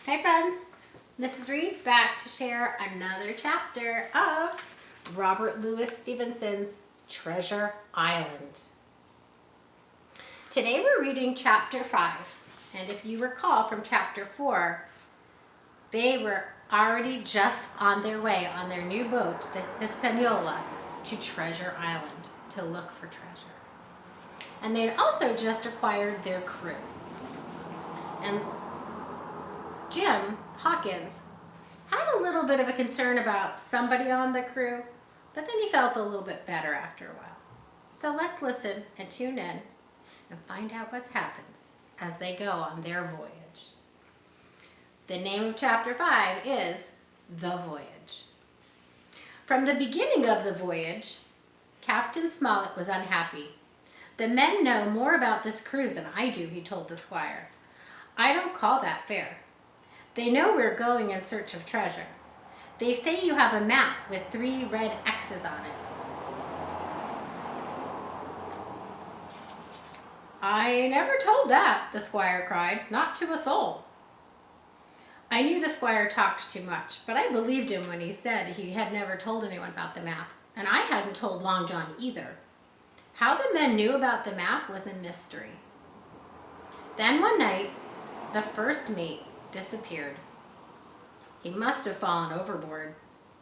Hi friends, this is Wread back to share another chapter of Robert Louis Stevenson's Treasure Island. Today we're reading chapter 5, and if you recall from chapter 4, they were already just on their way on their new boat, the Hispaniola, to Treasure Island to look for treasure. And they'd also just acquired their crew. And Jim Hawkins had a little bit of a concern about somebody on the crew, but then he felt a little bit better after a while. So let's listen and tune in and find out what happens as they go on their voyage. The name of chapter 5 is The Voyage. From the beginning of the voyage, Captain Smollett was unhappy. The men know more about this cruise than I do, he told the squire. I don't call that fair. They know we're going in search of treasure. They say you have a map with 3 red X's on it. I never told that, the squire cried, not to a soul. I knew the squire talked too much, but I believed him when he said he had never told anyone about the map, and I hadn't told Long John either. How the men knew about the map was a mystery. Then one night, the first mate disappeared. He must have fallen overboard,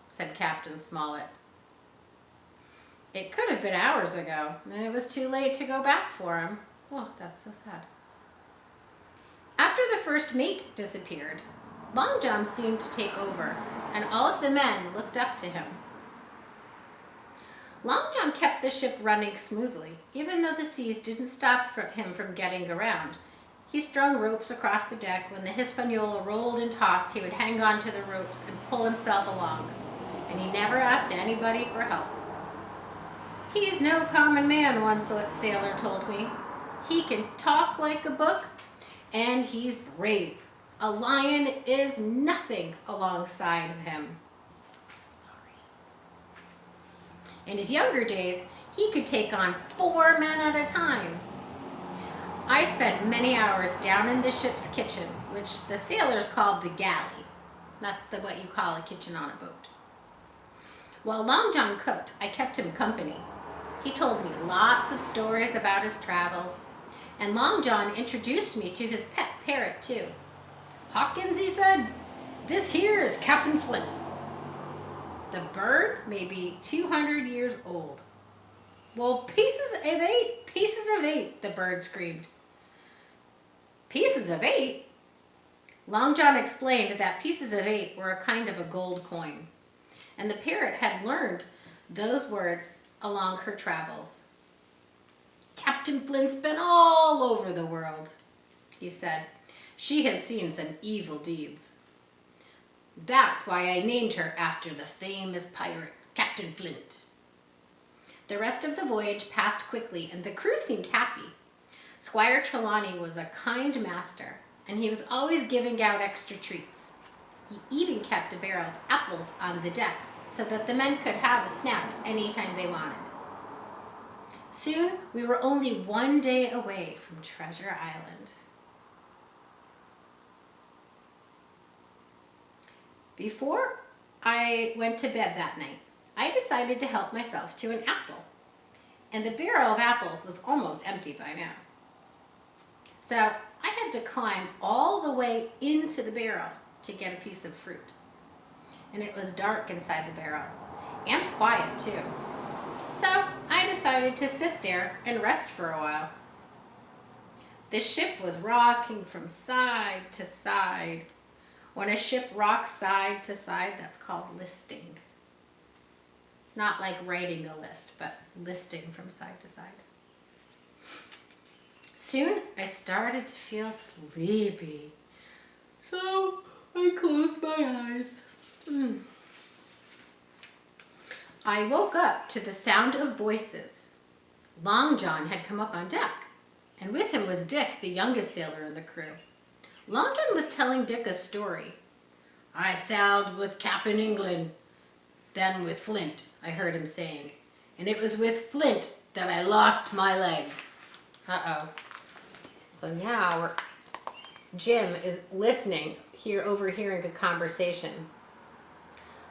said Captain Smollett. It could have been hours ago, and it was too late to go back for him. Oh, that's so sad. After the first mate disappeared, Long John seemed to take over, and all of the men looked up to him. Long John kept the ship running smoothly, even though the seas didn't stop him from getting around. He strung ropes across the deck. When the Hispaniola rolled and tossed, he would hang on to the ropes and pull himself along, and he never asked anybody for help. He's no common man, one sailor told me. He can talk like a book, and he's brave. A lion is nothing alongside of him. In his younger days, he could take on 4 men at a time. I spent many hours down in the ship's kitchen, which the sailors called the galley. That's what you call a kitchen on a boat. While Long John cooked, I kept him company. He told me lots of stories about his travels, and Long John introduced me to his pet parrot too. Hawkins, he said, this here is Captain Flint. The bird may be 200 years old. Well, pieces of eight, the bird screamed. Pieces of 8? Long John explained that pieces of 8 were a kind of a gold coin, and the parrot had learned those words along her travels. Captain Flint's been all over the world, he said. She has seen some evil deeds. That's why I named her after the famous pirate, Captain Flint. The rest of the voyage passed quickly, and the crew seemed happy. Squire Trelawney was a kind master, and he was always giving out extra treats. He even kept a barrel of apples on the deck so that the men could have a snack anytime they wanted. Soon, we were only 1 day away from Treasure Island. Before I went to bed that night, I decided to help myself to an apple, and the barrel of apples was almost empty by now. So I had to climb all the way into the barrel to get a piece of fruit. And it was dark inside the barrel, and quiet too. So I decided to sit there and rest for a while. The ship was rocking from side to side. When a ship rocks side to side, that's called listing. Not like writing a list, but listing from side to side. Soon, I started to feel sleepy. So, I closed my eyes. I woke up to the sound of voices. Long John had come up on deck, and with him was Dick, the youngest sailor in the crew. Long John was telling Dick a story. I sailed with Cap in England, then with Flint, I heard him saying. And it was with Flint that I lost my leg. Uh-oh. So now Jim is listening. overhearing a conversation.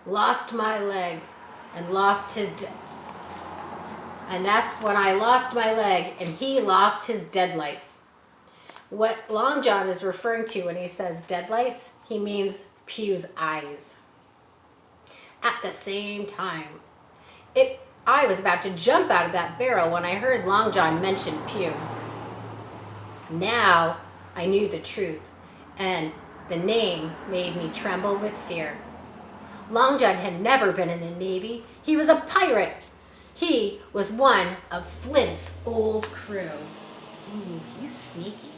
Lost my leg and lost his... And that's when I lost my leg and he lost his deadlights. What Long John is referring to when he says deadlights, he means Pew's eyes. At the same time, I was about to jump out of that barrel when I heard Long John mention Pew. Now I knew the truth, and the name made me tremble with fear. Long John had never been in the Navy. He was a pirate. He was one of Flint's old crew. Ooh, he's sneaky.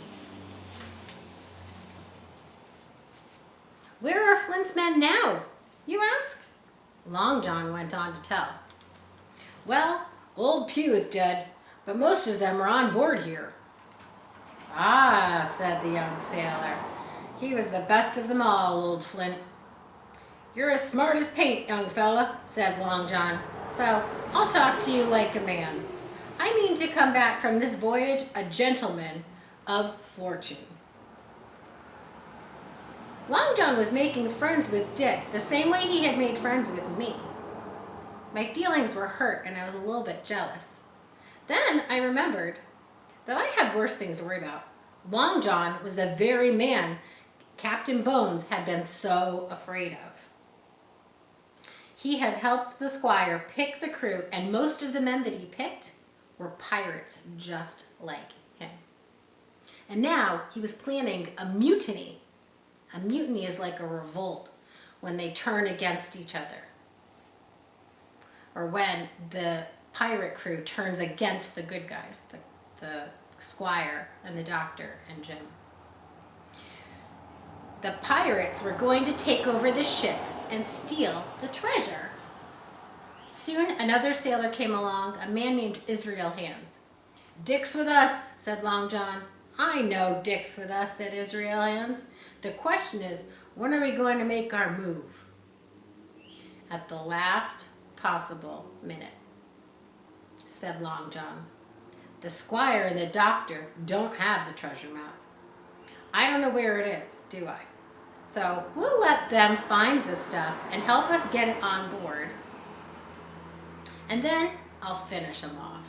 Where are Flint's men now, you ask? Long John went on to tell. Well, old Pew is dead, but most of them are on board here. Ah, said the young sailor. He was the best of them all, old Flint. You're as smart as paint, young fella, said Long John. So I'll talk to you like a man. I mean to come back from this voyage a gentleman of fortune. Long John was making friends with Dick the same way he had made friends with me. My feelings were hurt and I was a little bit jealous. Then I remembered that I had worse things to worry about. Long John was the very man Captain Bones had been so afraid of. He had helped the squire pick the crew, and most of the men that he picked were pirates just like him. And now he was planning a mutiny. A mutiny is like a revolt when they turn against each other, or when the pirate crew turns against the good guys, the squire and the doctor and Jim. The pirates were going to take over the ship and steal the treasure. Soon another sailor came along, a man named Israel Hands. Dick's with us, said Long John. I know Dick's with us, said Israel Hands. The question is, when are we going to make our move? At the last possible minute, said Long John. The squire and the doctor don't have the treasure map. I don't know where it is, do I? So we'll let them find the stuff and help us get it on board. And then I'll finish them off.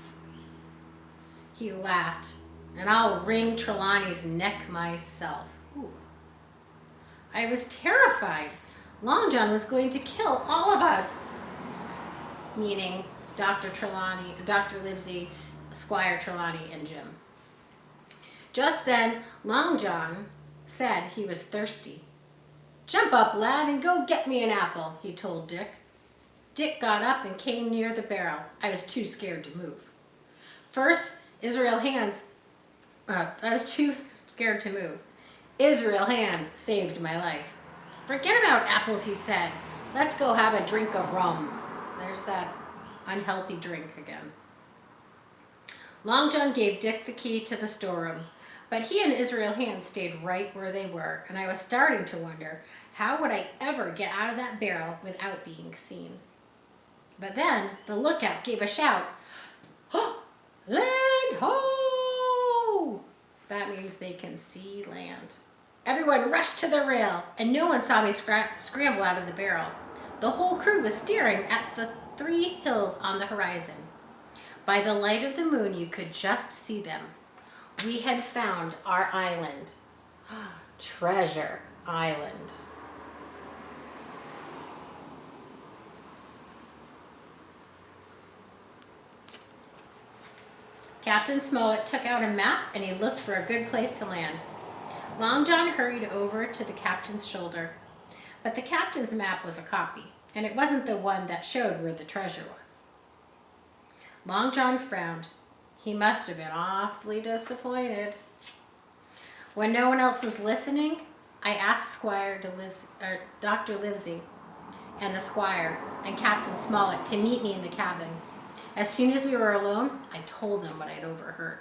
He laughed, and I'll wring Trelawney's neck myself. Ooh. I was terrified. Long John was going to kill all of us. Meaning Dr. Trelawney, Dr. Livesey, Squire Trelawney, and Jim. Just then, Long John said he was thirsty. Jump up, lad, and go get me an apple, he told Dick. Dick got up and came near the barrel. I was too scared to move. First, Israel Hands saved my life. Forget about apples, he said. Let's go have a drink of rum. There's that unhealthy drink again. Long John gave Dick the key to the storeroom, but he and Israel Hands stayed right where they were, and I was starting to wonder, how would I ever get out of that barrel without being seen? But then the lookout gave a shout. Oh, land ho! That means they can see land. Everyone rushed to the rail, and no one saw me scramble out of the barrel. The whole crew was staring at the 3 hills on the horizon. By the light of the moon, you could just see them. We had found our island. Treasure Island. Captain Smollett took out a map and he looked for a good place to land. Long John hurried over to the captain's shoulder, but the captain's map was a copy, and it wasn't the one that showed where the treasure was. Long John frowned. He must have been awfully disappointed. When no one else was listening, I asked Dr. Livesey and the squire and Captain Smollett to meet me in the cabin. As soon as we were alone, I told them what I'd overheard.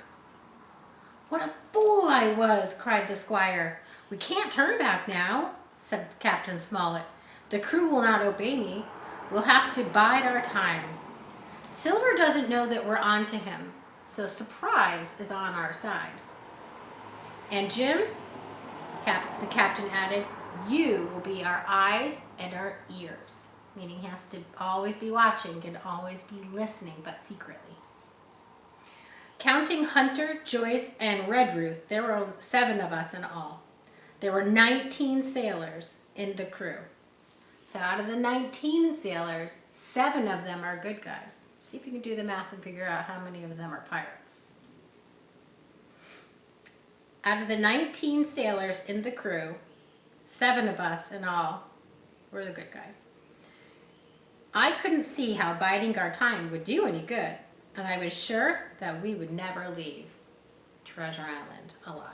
What a fool I was, cried the squire. We can't turn back now, said Captain Smollett. The crew will not obey me. We'll have to bide our time. Silver doesn't know that we're on to him, so surprise is on our side. And Jim, the captain added, You will be our eyes and our ears, meaning he has to always be watching and always be listening, but secretly. Counting Hunter, Joyce, and Redruth, there were 7 of us in all. There were 19 sailors in the crew. So out of the 19 sailors, 7 of them are good guys. See if you can do the math and figure out how many of them are pirates. Out of the 19 sailors in the crew, 7 of us in all were the good guys. I couldn't see how biding our time would do any good, and I was sure that we would never leave Treasure Island alive.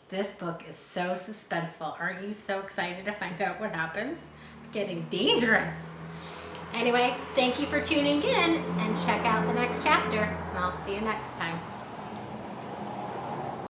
This book is so suspenseful. Aren't you so excited to find out what happens? It's getting dangerous. Anyway, thank you for tuning in, and check out the next chapter, and I'll see you next time.